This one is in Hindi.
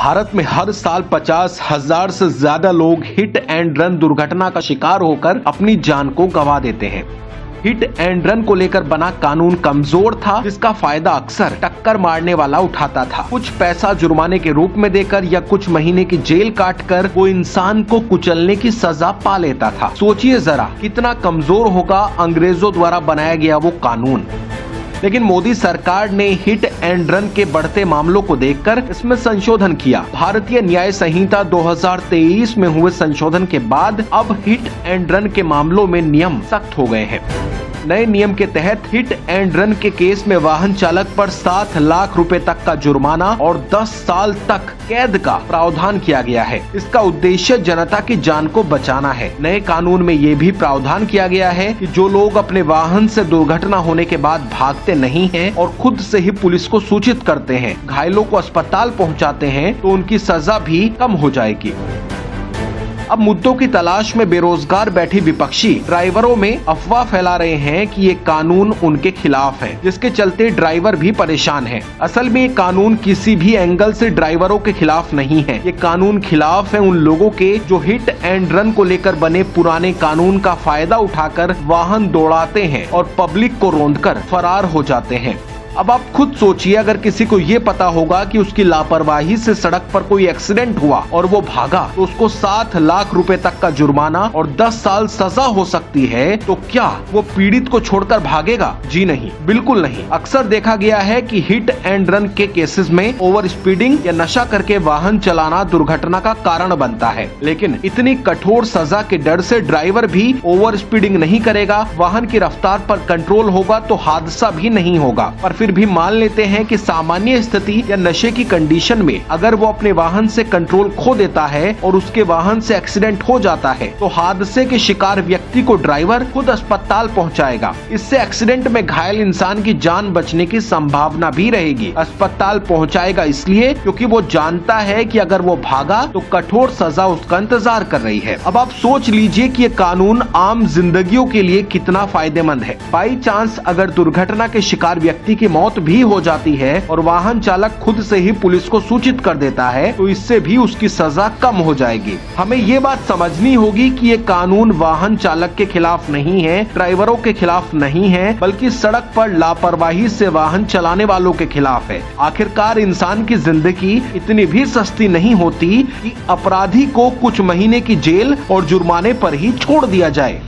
भारत में हर साल 50,000 से ज्यादा लोग हिट एंड रन दुर्घटना का शिकार होकर अपनी जान को गंवा देते हैं। हिट एंड रन को लेकर बना कानून कमजोर था, जिसका फायदा अक्सर टक्कर मारने वाला उठाता था। कुछ पैसा जुर्माने के रूप में देकर या कुछ महीने की जेल काटकर वो इंसान को कुचलने की सजा पा लेता था। सोचिए जरा कितना कमजोर होगा अंग्रेजों द्वारा बनाया गया वो कानून। लेकिन मोदी सरकार ने हिट एंड रन के बढ़ते मामलों को देखकर इसमें संशोधन किया। भारतीय न्याय संहिता 2023 में हुए संशोधन के बाद अब हिट एंड रन के मामलों में नियम सख्त हो गए हैं। नए नियम के तहत हिट एंड रन के केस में वाहन चालक पर 7 लाख रुपए तक का जुर्माना और 10 साल तक कैद का प्रावधान किया गया है। इसका उद्देश्य जनता की जान को बचाना है। नए कानून में ये भी प्रावधान किया गया है कि जो लोग अपने वाहन से दुर्घटना होने के बाद भागते नहीं हैं और खुद से ही पुलिस को सूचित करते हैं, घायलों को अस्पताल पहुंचाते हैं, तो उनकी सजा भी कम हो जाएगी। अब मुद्दों की तलाश में बेरोजगार बैठी विपक्षी ड्राइवरों में अफवाह फैला रहे हैं कि ये कानून उनके खिलाफ है, जिसके चलते ड्राइवर भी परेशान हैं। असल में ये कानून किसी भी एंगल से ड्राइवरों के खिलाफ नहीं है। ये कानून खिलाफ है उन लोगों के जो हिट एंड रन को लेकर बने पुराने कानून का फायदा उठाकर वाहन दौड़ाते हैं और पब्लिक को रौंदकर फरार हो जाते हैं। अब आप खुद सोचिए, अगर किसी को ये पता होगा कि उसकी लापरवाही से सड़क पर कोई एक्सीडेंट हुआ और वो भागा तो उसको 7 लाख रुपए तक का जुर्माना और 10 साल सजा हो सकती है, तो क्या वो पीड़ित को छोड़कर भागेगा? जी नहीं, बिल्कुल नहीं। अक्सर देखा गया है कि हिट एंड रन के केसेस में ओवर स्पीडिंग या नशा करके वाहन चलाना दुर्घटना का कारण बनता है। लेकिन इतनी कठोर सजा के डर से ड्राइवर भी ओवर स्पीडिंग नहीं करेगा, वाहन की रफ्तार पर कंट्रोल होगा तो हादसा भी नहीं होगा। पर फिर भी मान लेते हैं कि सामान्य स्थिति या नशे की कंडीशन में अगर वो अपने वाहन से कंट्रोल खो देता है और उसके वाहन से एक्सीडेंट हो जाता है, तो हादसे के शिकार व्यक्ति को ड्राइवर खुद अस्पताल पहुंचाएगा। इससे एक्सीडेंट में घायल इंसान की जान बचने की संभावना भी रहेगी। अस्पताल पहुंचाएगा इसलिए क्योंकि वो जानता है कि अगर वो भागा तो कठोर सजा उसका इंतजार कर रही है। अब आप सोच लीजिए कि ये कानून आम जिंदगियों के लिए कितना फायदेमंद है। बाई चांस अगर दुर्घटना के शिकार व्यक्ति की मौत भी हो जाती है और वाहन चालक खुद से ही पुलिस को सूचित कर देता है, तो इससे भी उसकी सजा कम हो जाएगी। हमें ये बात समझनी होगी कि ये कानून वाहन चालक के खिलाफ नहीं है, ड्राइवरों के खिलाफ नहीं है, बल्कि सड़क पर लापरवाही से वाहन चलाने वालों के खिलाफ है। आखिरकार इंसान की जिंदगी इतनी भी सस्ती नहीं होती कि अपराधी को कुछ महीने की जेल और जुर्माने पर ही छोड़ दिया जाए।